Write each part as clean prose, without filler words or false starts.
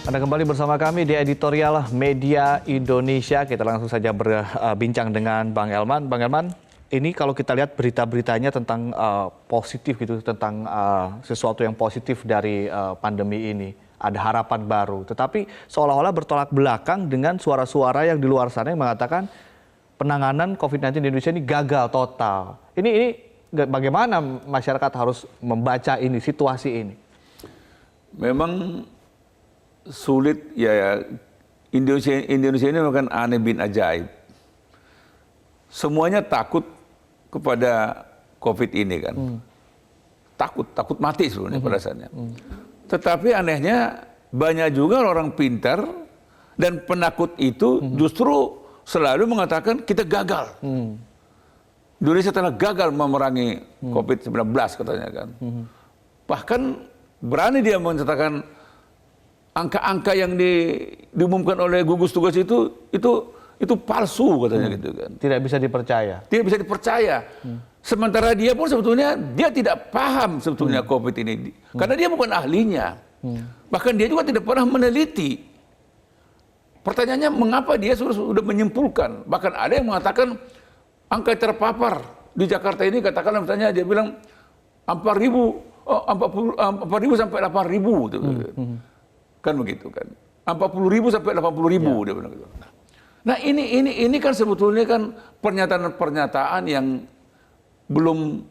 Anda kembali bersama kami di editorial Media Indonesia. Kita langsung saja berbincang dengan Bang Elman. Bang Elman, ini kalau kita lihat berita-beritanya tentang positif gitu, tentang sesuatu yang positif dari pandemi ini. Ada harapan baru, tetapi seolah-olah bertolak belakang dengan suara-suara yang di luar sana yang mengatakan penanganan COVID-19 di Indonesia ini gagal total. Ini bagaimana masyarakat harus membaca ini, situasi ini? Memang sulit ya, Indonesia ini bukan aneh bin ajaib. Semuanya takut kepada COVID ini kan. Takut mati sebenarnya pada saatnya. Tetapi anehnya banyak juga orang pintar dan penakut itu justru selalu mengatakan kita gagal. Indonesia telah gagal memerangi COVID-19 katanya kan. Bahkan berani dia mengatakan angka-angka yang diumumkan oleh gugus tugas itu palsu katanya gitu kan. Tidak bisa dipercaya. Tidak bisa dipercaya. Sementara dia pun sebetulnya dia tidak paham sebetulnya COVID ini. Karena dia bukan ahlinya. Bahkan dia juga tidak pernah meneliti. Pertanyaannya mengapa dia sudah menyimpulkan. Bahkan ada yang mengatakan angka terpapar di Jakarta ini katakanlah misalnya dia bilang 4.000 sampai 8.000 gitu. Kan begitu kan. 40.000 sampai 80.000 dia bilang gitu. Nah ini kan sebetulnya kan pernyataan-pernyataan yang belum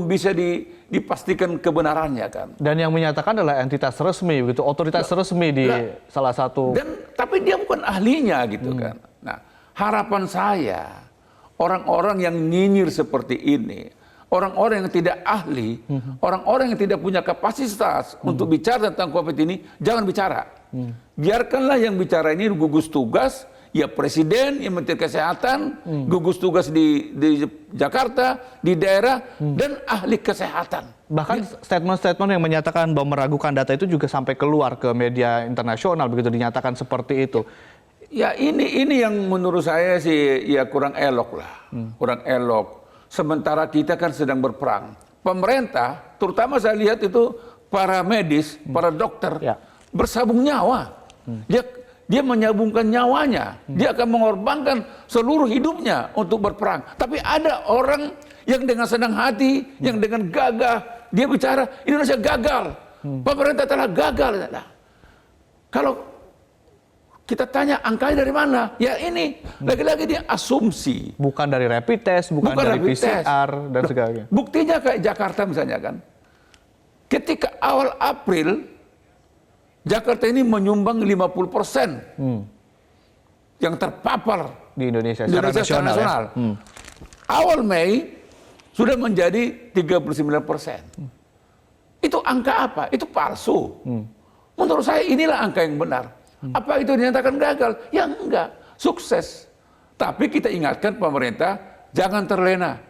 bisa dipastikan kebenarannya kan. Dan yang menyatakan adalah entitas resmi begitu, otoritas resmi di salah satu. Tapi dia bukan ahlinya gitu kan. Nah, harapan saya orang-orang yang nyinyir seperti ini, orang-orang yang tidak ahli, orang-orang yang tidak punya kapasitas untuk bicara tentang COVID ini, jangan bicara. Biarkanlah yang bicara ini gugus tugas, ya presiden, ya menteri kesehatan, gugus tugas di Jakarta, di daerah, dan ahli kesehatan. Bahkan statement-statement yang menyatakan bahwa meragukan data itu juga sampai keluar ke media internasional, begitu dinyatakan seperti itu. Ya ini yang menurut saya sih ya kurang elok lah, kurang elok. Sementara kita kan sedang berperang. Pemerintah, terutama saya lihat itu para medis, para dokter, bersabung nyawa. Dia menyabungkan nyawanya. Dia akan mengorbankan seluruh hidupnya untuk berperang. Tapi ada orang yang dengan senang hati, yang dengan gagah, dia bicara Indonesia gagal. Pemerintah telah gagal. Nah, kalau kita tanya angkanya dari mana? Ya ini, lagi-lagi dia asumsi. Bukan dari rapid test, bukan dari PCR, dan sebagainya. Buktinya kayak Jakarta misalnya kan. Ketika awal April, Jakarta ini menyumbang 50% yang terpapar di Indonesia secara nasional. Ya? Awal Mei sudah menjadi 39%. Itu angka apa? Itu palsu. Menurut saya inilah angka yang benar. Apa itu dinyatakan gagal? Ya enggak, sukses. Tapi kita ingatkan pemerintah, jangan terlena.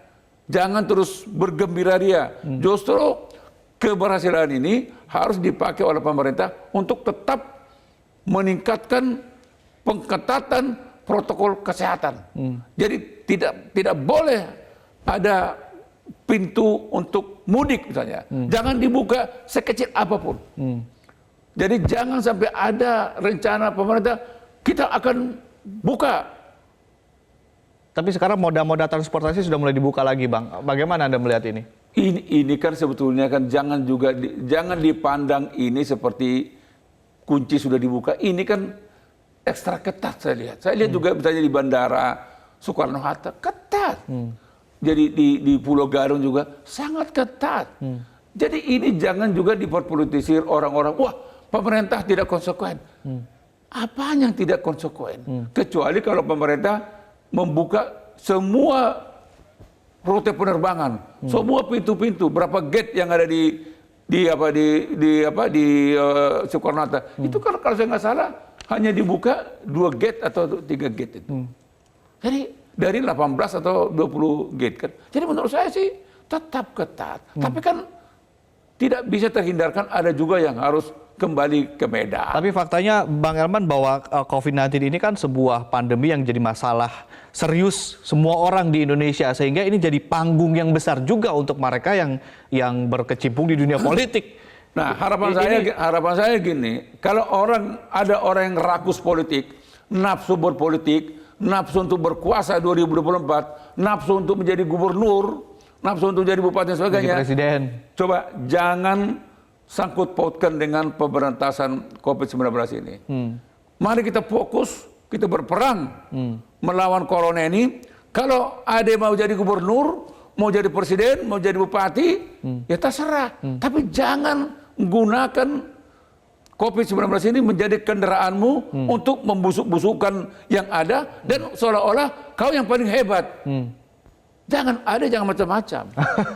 Jangan terus bergembira ria. Justru keberhasilan ini harus dipakai oleh pemerintah untuk tetap meningkatkan pengetatan protokol kesehatan. Jadi tidak boleh ada pintu untuk mudik misalnya. Jangan dibuka sekecil apapun. Jadi jangan sampai ada rencana pemerintah kita akan buka. Tapi sekarang moda-moda transportasi sudah mulai dibuka lagi, Bang. Bagaimana Anda melihat ini? Ini kan sebetulnya kan jangan dipandang ini seperti kunci sudah dibuka. Ini kan ekstra ketat saya lihat. Saya lihat juga misalnya di Bandara Soekarno-Hatta ketat. Jadi di Pulau Gadung juga sangat ketat. Jadi ini jangan juga diperpolitisir orang-orang. Wah, pemerintah tidak konsekuen. Apa yang tidak konsekuen? Kecuali kalau pemerintah membuka semua rute penerbangan, semua pintu-pintu, berapa gate yang ada di Soekarno-Hatta. Itu kan kalau saya nggak salah hanya dibuka 2 gate atau 3 gate itu. Jadi dari 18 atau 20 gate kan. Jadi menurut saya sih tetap ketat. Tapi kan tidak bisa terhindarkan ada juga yang harus kembali ke Medan. Tapi faktanya Bang Elman bahwa COVID-19 ini kan sebuah pandemi yang jadi masalah serius semua orang di Indonesia, sehingga ini jadi panggung yang besar juga untuk mereka yang berkecimpung di dunia politik. Nah, harapan saya gini, kalau ada orang yang rakus politik, nafsu berpolitik, nafsu untuk berkuasa 2024, nafsu untuk menjadi gubernur, nafsu untuk jadi bupati dan sebagainya. Presiden. Coba jangan sangkut pautkan dengan pemberantasan COVID-19 ini. Mari kita fokus, kita berperang melawan corona ini. Kalau ada yang mau jadi gubernur, mau jadi presiden, mau jadi bupati, ya terserah. Tapi jangan gunakan COVID-19 ini menjadi kendaraanmu untuk membusuk-busukkan yang ada dan seolah-olah kau yang paling hebat. Jangan macam-macam.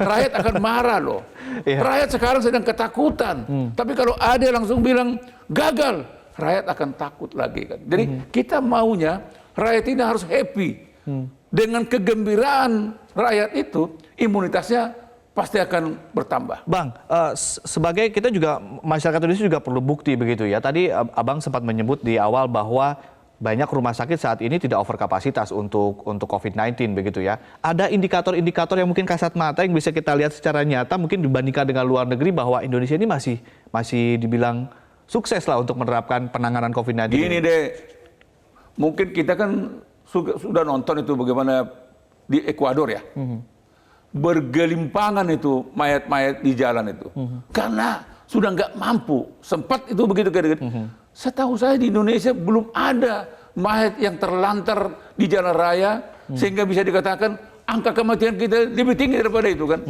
Rakyat akan marah loh. Rakyat sekarang sedang ketakutan. Tapi kalau ada langsung bilang gagal, rakyat akan takut lagi kan. Jadi kita maunya rakyat ini harus happy. Dengan kegembiraan rakyat itu, imunitasnya pasti akan bertambah. Bang, sebagai kita juga masyarakat Indonesia juga perlu bukti begitu ya. Tadi Abang sempat menyebut di awal bahwa banyak rumah sakit saat ini tidak over kapasitas untuk COVID-19 begitu ya. Ada indikator-indikator yang mungkin kasat mata yang bisa kita lihat secara nyata mungkin dibandingkan dengan luar negeri bahwa Indonesia ini masih dibilang sukses lah untuk menerapkan penanganan COVID-19. Gini deh, mungkin kita kan sudah nonton itu bagaimana di Ekuador ya. Bergelimpangan itu mayat-mayat di jalan itu. Karena sudah nggak mampu. Sempat itu begitu. Setahu saya di Indonesia belum ada mayat yang terlantar di jalan raya sehingga bisa dikatakan angka kematian kita lebih tinggi daripada itu kan.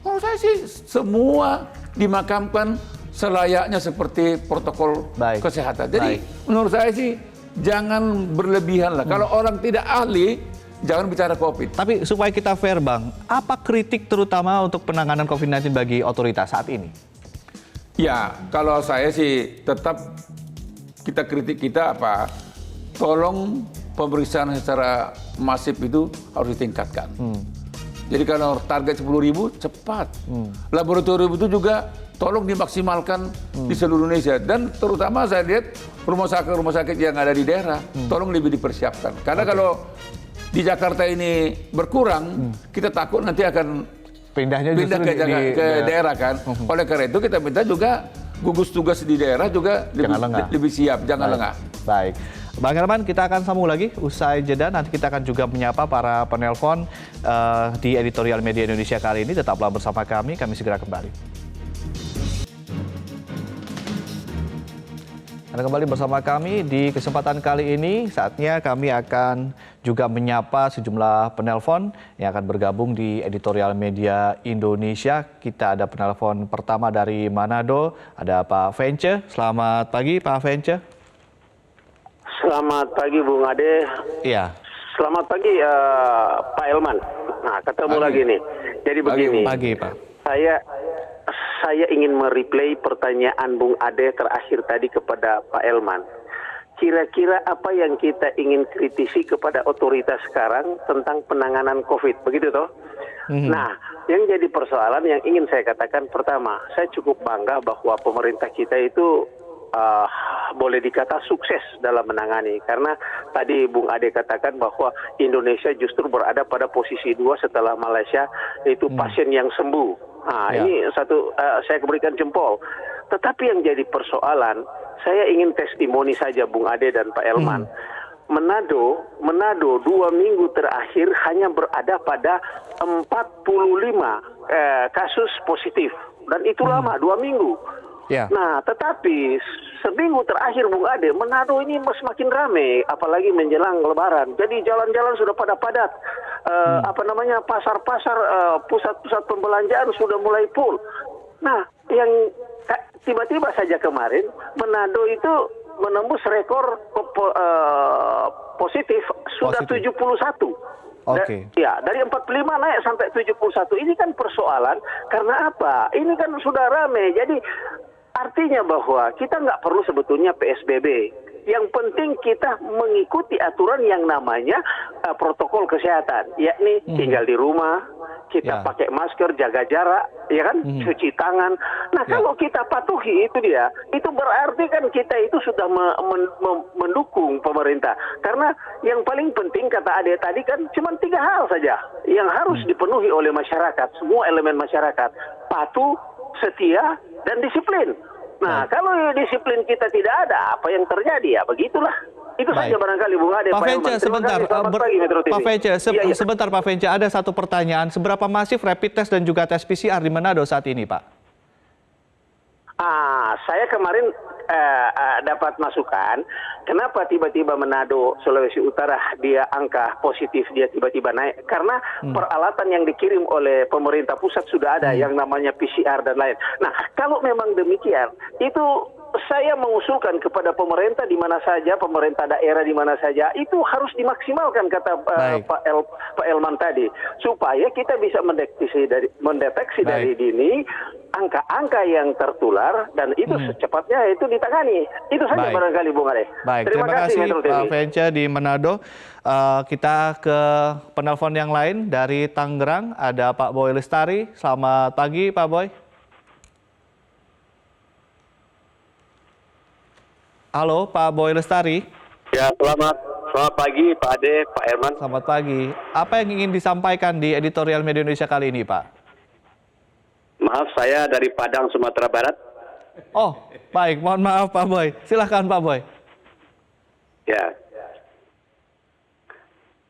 Menurut saya sih semua dimakamkan selayaknya seperti protokol kesehatan. Jadi menurut saya sih jangan berlebihan lah. Kalau orang tidak ahli, jangan bicara COVID. Tapi supaya kita fair Bang, apa kritik terutama untuk penanganan COVID-19 bagi otoritas saat ini? Ya, kalau saya sih tetap kita kritik apa? Tolong pemeriksaan secara masif itu harus ditingkatkan. Jadi kalau target 10.000 cepat. Laboratorium itu juga tolong dimaksimalkan di seluruh Indonesia. Dan terutama saya lihat rumah sakit yang ada di daerah, tolong lebih dipersiapkan. Karena kalau di Jakarta ini berkurang, kita takut nanti akan pindah ke daerah kan. Oleh karena itu kita minta juga gugus tugas di daerah juga lebih siap, jangan lengah. Baik. Bang Elman, kita akan sambung lagi usai jeda. Nanti kita akan juga menyapa para penelpon di editorial media Indonesia kali ini. Tetaplah bersama kami segera kembali. Anda kembali bersama kami di kesempatan kali ini. Saatnya kami akan juga menyapa sejumlah penelpon yang akan bergabung di editorial media Indonesia. Kita ada penelpon pertama dari Manado, ada Pak Vence. Selamat pagi Pak Vence. Selamat pagi Bung Ade. Iya. Selamat pagi Pak Elman. Nah, ketemu lagi nih. Jadi begini. Pagi Pak. Saya ingin mereplay pertanyaan Bung Ade terakhir tadi kepada Pak Elman. Kira-kira apa yang kita ingin kritisi kepada otoritas sekarang tentang penanganan COVID, begitu toh? Nah, yang jadi persoalan yang ingin saya katakan pertama, saya cukup bangga bahwa pemerintah kita itu boleh dikata sukses dalam menangani. Karena tadi Bung Ade katakan bahwa Indonesia justru berada pada posisi 2 setelah Malaysia, yaitu pasien yang sembuh. Nah, ini satu saya berikan jempol. Tetapi yang jadi persoalan, saya ingin testimoni saja Bung Ade dan Pak Elman. Manado 2 minggu terakhir hanya berada pada 45 kasus positif. Dan itu lama, 2 minggu. Nah, tetapi seminggu terakhir Bung Ade, Manado ini semakin ramai, apalagi menjelang Lebaran. Jadi jalan-jalan sudah pada padat. Pasar-pasar, pusat-pusat pembelanjaan sudah mulai full. Nah, yang tiba-tiba saja kemarin, Manado itu menembus rekor positif sudah 71. Dari 45 naik sampai 71. Ini kan persoalan karena apa? Ini kan sudah ramai. Jadi artinya bahwa kita nggak perlu sebetulnya PSBB. Yang penting kita mengikuti aturan yang namanya protokol kesehatan, yakni tinggal di rumah, kita pakai masker, jaga jarak, ya kan, cuci tangan. Nah, kalau kita patuhi itu itu berarti kan kita itu sudah mendukung pemerintah. Karena yang paling penting kata Ade tadi kan cuma 3 hal saja yang harus dipenuhi oleh masyarakat, semua elemen masyarakat: patuh, setia, dan disiplin. Nah, kalau disiplin kita tidak ada, apa yang terjadi? Ya begitulah. Itu saja barangkali Bung Ade, Pak Pak Vence, Elman. Terima sebentar. kasih, selamat pagi, Metro TV. Pak Vence, Iya. sebentar Pak Vence, ada satu pertanyaan. Seberapa masif rapid test dan juga tes PCR di Manado saat ini, Pak? Saya kemarin dapat masukan, kenapa tiba-tiba Manado, Sulawesi Utara, dia angka positif dia tiba-tiba naik? Karena peralatan yang dikirim oleh pemerintah pusat sudah ada, yang namanya PCR dan lain. Nah, kalau memang demikian, itu saya mengusulkan kepada pemerintah di mana saja, pemerintah daerah di mana saja, itu harus dimaksimalkan, kata Pak Elman tadi, supaya kita bisa mendeteksi dari dini angka-angka yang tertular, dan itu secepatnya itu ditangani. Itu saja barangkali Bung Ade. Baik, terima kasih Metro TV. Pak Vence di Manado. Kita ke penelpon yang lain dari Tangerang, ada Pak Boy Lestari. Selamat pagi Pak Boy. Halo Pak Boy Lestari. Ya, selamat pagi Pak Ade, Pak Herman. Selamat pagi. Apa yang ingin disampaikan di editorial Media Indonesia kali ini, Pak? Maaf, saya dari Padang, Sumatera Barat. Oh, baik. Mohon maaf Pak Boy. Silahkan Pak Boy. Ya.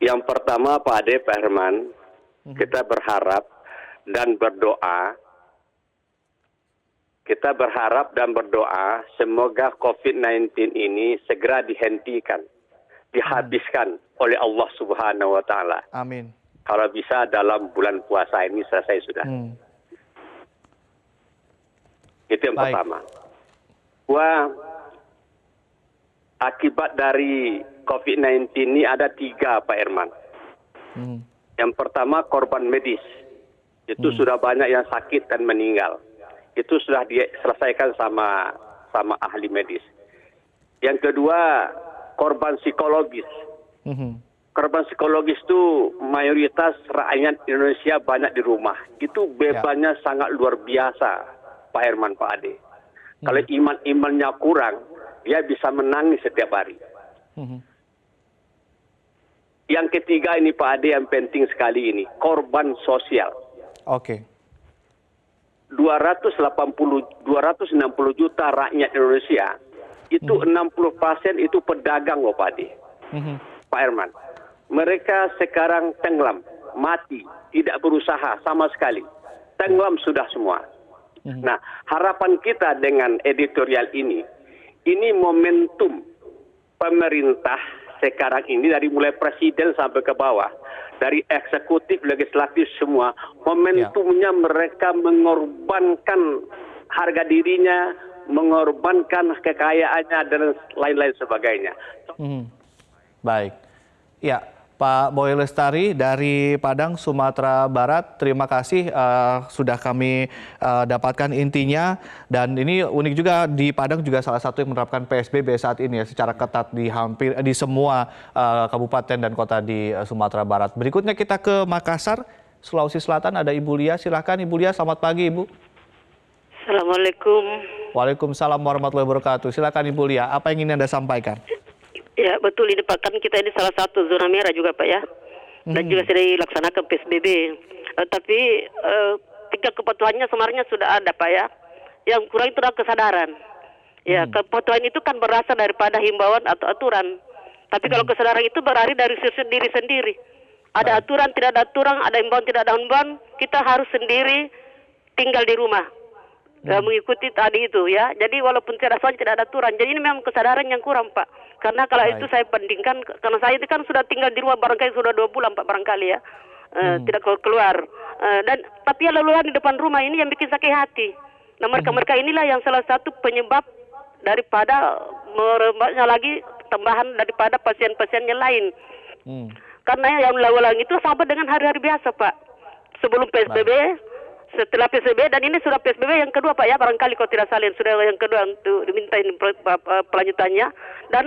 Yang pertama Pak Ade, Pak Herman, kita berharap dan berdoa. Kita berharap dan berdoa semoga COVID-19 ini segera dihentikan, dihabiskan oleh Allah Subhanahu wa Ta'ala. Amin. Kalau bisa dalam bulan puasa ini selesai sudah. Itu yang pertama. Akibat dari COVID-19 ini ada 3, Pak Herman. Yang pertama korban medis. Itu sudah banyak yang sakit dan meninggal. Itu sudah diselesaikan sama ahli medis. Yang kedua, korban psikologis. Korban psikologis itu mayoritas rakyat Indonesia banyak di rumah. Itu bebannya sangat luar biasa, Pak Herman, Pak Ade. Kalau imannya kurang, dia bisa menangis setiap hari. Yang ketiga ini Pak Ade, yang penting sekali ini, korban sosial. Oke. 260 juta rakyat Indonesia, itu 60% itu pedagang loh Pak Ade. Pak Herman. Mereka sekarang tenggelam, mati, tidak berusaha sama sekali. Tenggelam sudah semua. Nah, harapan kita dengan editorial ini momentum pemerintah sekarang ini dari mulai presiden sampai ke bawah, dari eksekutif, legislatif semua, momentumnya mereka mengorbankan harga dirinya, mengorbankan kekayaannya dan lain-lain sebagainya. Baik. Ya, Pak Boy Lestari dari Padang, Sumatera Barat, terima kasih sudah kami dapatkan intinya. Dan ini unik juga, di Padang juga salah satu yang menerapkan PSBB saat ini ya, secara ketat di semua kabupaten dan kota di Sumatera Barat. Berikutnya kita ke Makassar, Sulawesi Selatan, ada Ibu Lia. Silahkan Ibu Lia, selamat pagi Ibu. Assalamualaikum. Waalaikumsalam warahmatullahi wabarakatuh. Silakan Ibu Lia, apa yang ingin Anda sampaikan? Ya betul, ini Pak, kan kita ini salah satu zona merah juga Pak ya. Dan juga sudah dilaksanakan PSBB. Tapi tingkat kepatuhannya sebenarnya sudah ada Pak ya. Yang kurang itu adalah kesadaran. Ya, kepatuhan itu kan berasal daripada himbauan atau aturan. Tapi kalau kesadaran itu berlari dari diri sendiri. Ada aturan, tidak ada aturan, ada himbauan, tidak ada himbauan. Kita harus sendiri tinggal di rumah. Mengikuti tadi itu ya. Jadi walaupun tidak ada aturan. Jadi ini memang kesadaran yang kurang Pak. Karena kalau itu saya bandingkan, karena saya itu kan sudah tinggal di rumah barangkali sudah 2 bulan Pak barangkali ya. Tidak keluar. Tapi ya lalu di depan rumah ini yang bikin sakit hati. Nah mereka inilah yang salah satu penyebab daripada merembaknya lagi tambahan daripada pasien-pasien yang lain. Karena yang lalu itu sama dengan hari-hari biasa Pak. Sebelum PSBB, setelah PSBB, dan ini sudah PSBB yang kedua Pak ya, barangkali kalau tidak salah sudah yang kedua untuk diminta pelanjutannya. Dan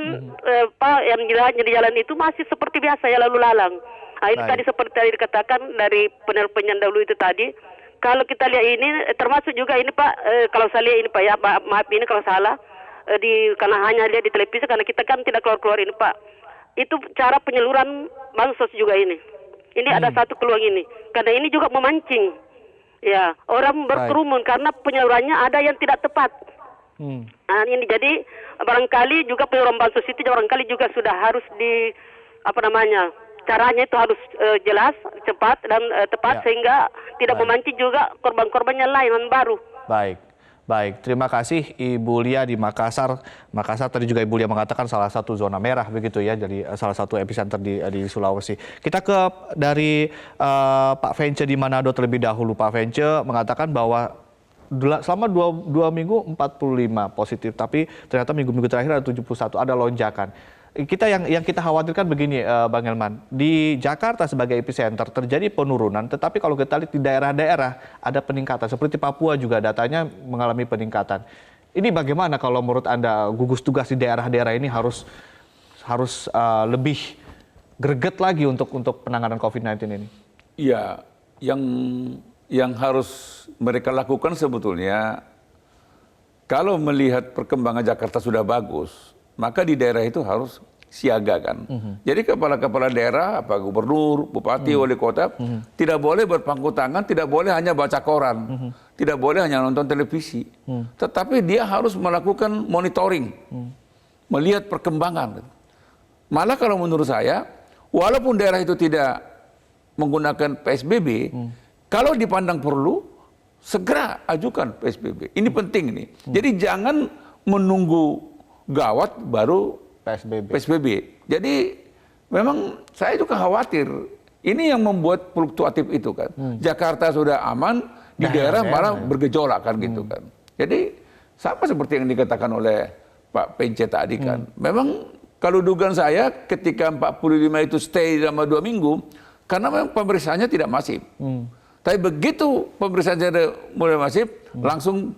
Pak yang di jalan itu masih seperti biasa ya, lalu lalang. Nah, ini tadi seperti tadi dikatakan dari penelpon dahulu itu tadi. Kalau kita lihat ini termasuk juga ini Pak, kalau saya lihat ini Pak ya, maaf ini kalau salah, karena hanya lihat di televisi karena kita kan tidak keluar ini Pak. Itu cara penyaluran bansos juga ini. Ini ada satu peluang ini. Karena ini juga memancing Ya, orang berkerumun karena penyalurannya ada yang tidak tepat. Nah, ini jadi barangkali juga penyaluran bansos itu barangkali juga sudah harus caranya itu harus jelas, cepat dan tepat sehingga tidak memancing juga korban-korbannya lain yang baru. Baik, terima kasih Ibu Lia di Makassar. Makassar tadi juga Ibu Lia mengatakan salah satu zona merah begitu ya, jadi salah satu epicenter di Sulawesi. Kita dari Pak Vence di Manado terlebih dahulu. Pak Vence mengatakan bahwa selama dua minggu 45 positif, tapi ternyata minggu-minggu terakhir ada 71, ada lonjakan. Yang kita khawatirkan begini, Bang Elman, di Jakarta sebagai epicenter terjadi penurunan, tetapi kalau kita lihat di daerah-daerah ada peningkatan. Seperti Papua juga datanya mengalami peningkatan. Ini bagaimana kalau menurut Anda gugus tugas di daerah-daerah ini harus lebih greget lagi untuk penanganan COVID-19 ini? Iya, yang harus mereka lakukan sebetulnya, kalau melihat perkembangan Jakarta sudah bagus, maka di daerah itu harus siaga kan. Jadi kepala-kepala daerah, Pak Gubernur, Bupati, Wali Kota, tidak boleh berpangku tangan, tidak boleh hanya baca koran, tidak boleh hanya nonton televisi. Tetapi dia harus melakukan monitoring, melihat perkembangan. Malah kalau menurut saya, walaupun daerah itu tidak menggunakan PSBB, kalau dipandang perlu, segera ajukan PSBB. Ini penting nih. Jadi jangan menunggu gawat baru PSBB. Jadi memang saya juga khawatir. Ini yang membuat fluktuatif itu kan. Jakarta sudah aman, di daerah malah bergejolak kan gitu kan. Jadi sama seperti yang dikatakan oleh Pak Pence tadi kan. Memang kalau dugaan saya ketika 45 itu stay selama 2 minggu, karena memang pemeriksaannya tidak masif. Tapi begitu pemeriksaannya mulai masif, langsung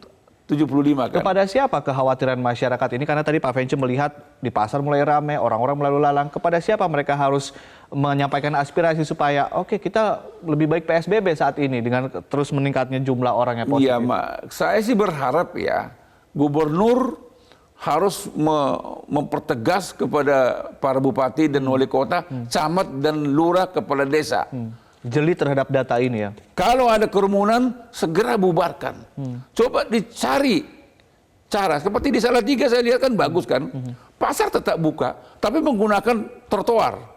75 kan. Kepada siapa kekhawatiran masyarakat ini? Karena tadi Pak Vence melihat di pasar mulai ramai, orang-orang mulai lalu lalang. Kepada siapa mereka harus menyampaikan aspirasi supaya oke, kita lebih baik PSBB saat ini dengan terus meningkatnya jumlah orang yang positif? Iya, saya sih berharap ya gubernur harus mempertegas kepada para bupati dan wali kota, camat dan lurah, kepala desa. Jeli terhadap data ini ya. Kalau ada kerumunan, segera bubarkan. Coba dicari cara. Seperti di Salatiga saya lihat kan bagus kan. Pasar tetap buka, tapi menggunakan trotoar.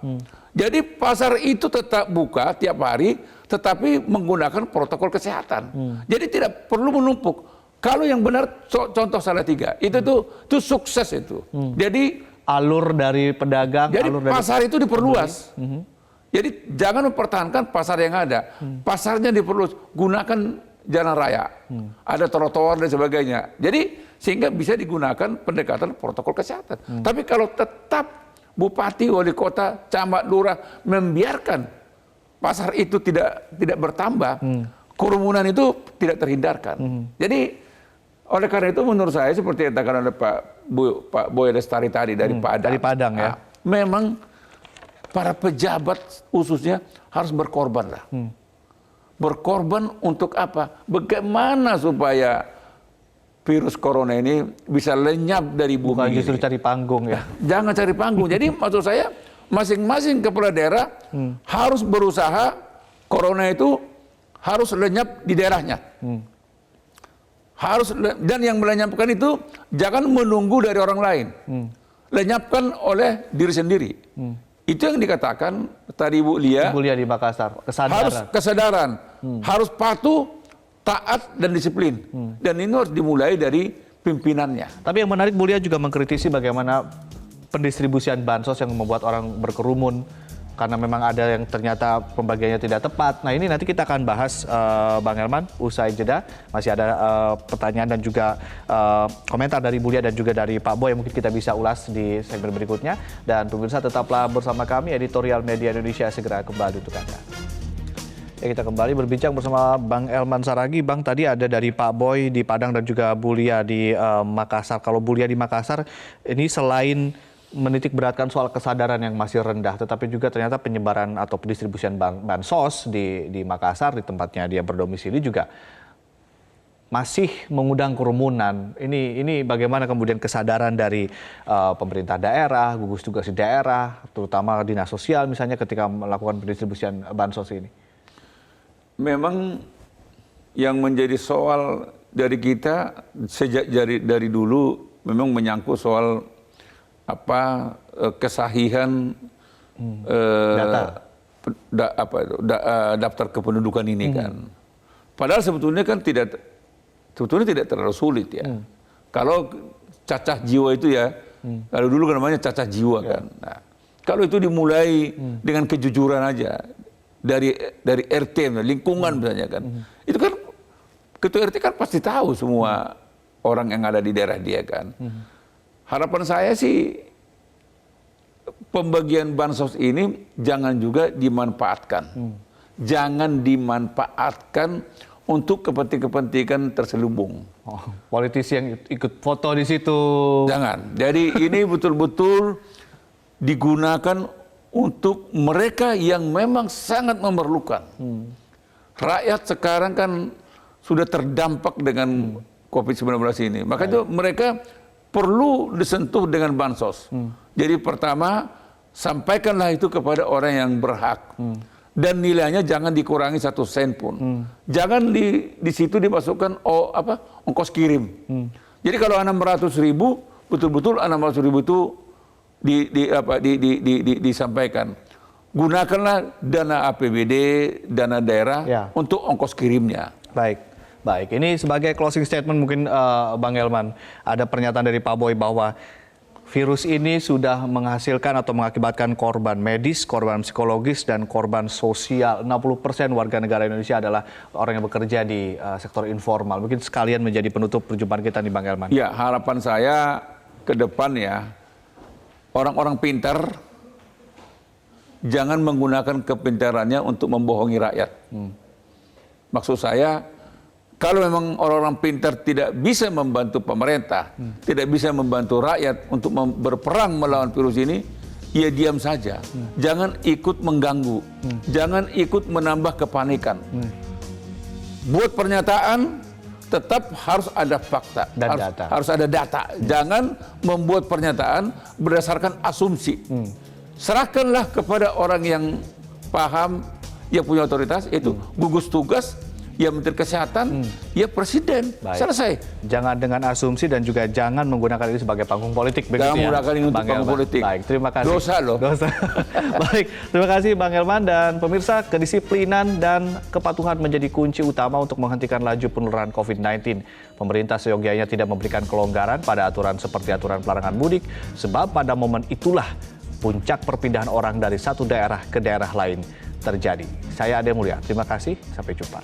Jadi pasar itu tetap buka tiap hari, tetapi menggunakan protokol kesehatan. Jadi tidak perlu menumpuk. Kalau yang benar, contoh Salatiga, itu sukses itu. Jadi alur dari pedagang. Jadi alur pasar itu diperluas. Jadi jangan mempertahankan pasar yang ada. Pasarnya diperluas, gunakan jalan raya. Ada trotoar dan sebagainya. Jadi sehingga bisa digunakan pendekatan protokol kesehatan. Tapi kalau tetap bupati, wali kota, camat, lurah membiarkan pasar itu tidak bertambah, kerumunan itu tidak terhindarkan. Jadi oleh karena itu menurut saya seperti yang dikatakan oleh Pak Boy Lestari tadi dari Padang. Dari Padang ya. Memang para pejabat khususnya harus berkorban lah. Berkorban untuk apa? Bagaimana supaya virus corona ini bisa lenyap dari bumi. Bukan justru cari panggung ya. Jangan cari panggung. Jadi maksud saya masing-masing kepala daerah harus berusaha corona itu harus lenyap di daerahnya. Dan yang melenyapkan itu jangan menunggu dari orang lain. Lenyapkan oleh diri sendiri. Itu yang dikatakan tadi Ibu Lia. Ibu Lia di Makassar, kesadaran. Harus kesadaran, harus patuh, taat dan disiplin. Dan ini harus dimulai dari pimpinannya. Tapi yang menarik Bu Lia juga mengkritisi bagaimana pendistribusian bansos yang membuat orang berkerumun karena memang ada yang ternyata pembagiannya tidak tepat. Nah ini nanti kita akan bahas Bang Elman usai jeda. Masih ada pertanyaan dan juga komentar dari Bu Lia dan juga dari Pak Boy yang mungkin kita bisa ulas di segmen berikutnya. Dan pemirsa tetaplah bersama kami, Editorial Media Indonesia segera kembali untuk Anda. Ya, kita kembali berbincang bersama Bang Elman Saragih. Bang, tadi ada dari Pak Boy di Padang dan juga Bu Lia di Makassar. Kalau Bu Lia di Makassar, ini selain menitik beratkan soal kesadaran yang masih rendah, tetapi juga ternyata penyebaran atau pendistribusian bansos di Makassar, di tempatnya dia berdomisili juga masih mengundang kerumunan. Ini bagaimana kemudian kesadaran dari pemerintah daerah, gugus tugas di daerah, terutama dinas sosial misalnya ketika melakukan pendistribusian bansos ini? Memang yang menjadi soal dari kita sejak dari dulu memang menyangkut soal kesahihan daftar kependudukan ini kan. Padahal sebetulnya tidak terlalu sulit ya. Kalau cacah jiwa itu ya, kalau dulu kan namanya cacah jiwa kan. Nah, kalau itu dimulai dengan kejujuran aja dari RT, lingkungan misalnya kan, itu kan ketua RT kan pasti tahu semua orang yang ada di daerah dia kan. Harapan saya sih pembagian bansos ini jangan juga dimanfaatkan. Jangan dimanfaatkan untuk kepentingan terselubung. Oh, politisi yang ikut foto di situ. Jangan. Jadi ini betul-betul digunakan untuk mereka yang memang sangat memerlukan. Rakyat sekarang kan sudah terdampak dengan COVID-19 ini. Makanya mereka perlu disentuh dengan bansos. Jadi pertama, sampaikanlah itu kepada orang yang berhak. Dan nilainya jangan dikurangi 1 sen pun. Jangan di situ dimasukkan ongkos kirim. Jadi kalau 600.000, betul-betul 600.000 itu disampaikan. Gunakanlah dana APBD, dana daerah untuk ongkos kirimnya. Baik. Ini sebagai closing statement mungkin Bang Elman, ada pernyataan dari Pak Boy bahwa virus ini sudah menghasilkan atau mengakibatkan korban medis, korban psikologis, dan korban sosial. 60% warga negara Indonesia adalah orang yang bekerja di sektor informal. Mungkin sekalian menjadi penutup perjumpaan kita nih Bang Elman. Ya, harapan saya ke depan ya, orang-orang pintar jangan menggunakan kepintarannya untuk membohongi rakyat. Maksud saya, kalau memang orang-orang pintar tidak bisa membantu pemerintah, tidak bisa membantu rakyat untuk berperang melawan virus ini, ya diam saja. Jangan ikut mengganggu, jangan ikut menambah kepanikan. Buat pernyataan, tetap harus ada fakta, dan data. Harus ada data. Jangan membuat pernyataan berdasarkan asumsi. Serahkanlah kepada orang yang paham, yang punya otoritas, yaitu gugus tugas, ya Menteri Kesehatan, ya Presiden. Selesai. Jangan dengan asumsi dan juga jangan menggunakan ini sebagai panggung politik. Jangan menggunakan ini untuk panggung politik. Baik, terima kasih. Dosa loh. Baik, terima kasih Bang Elman dan pemirsa. Kedisiplinan dan kepatuhan menjadi kunci utama untuk menghentikan laju penularan COVID-19. Pemerintah seyogianya tidak memberikan kelonggaran pada aturan seperti aturan pelarangan mudik, sebab pada momen itulah puncak perpindahan orang dari satu daerah ke daerah lain terjadi. Saya Ade Mulya, terima kasih, sampai jumpa.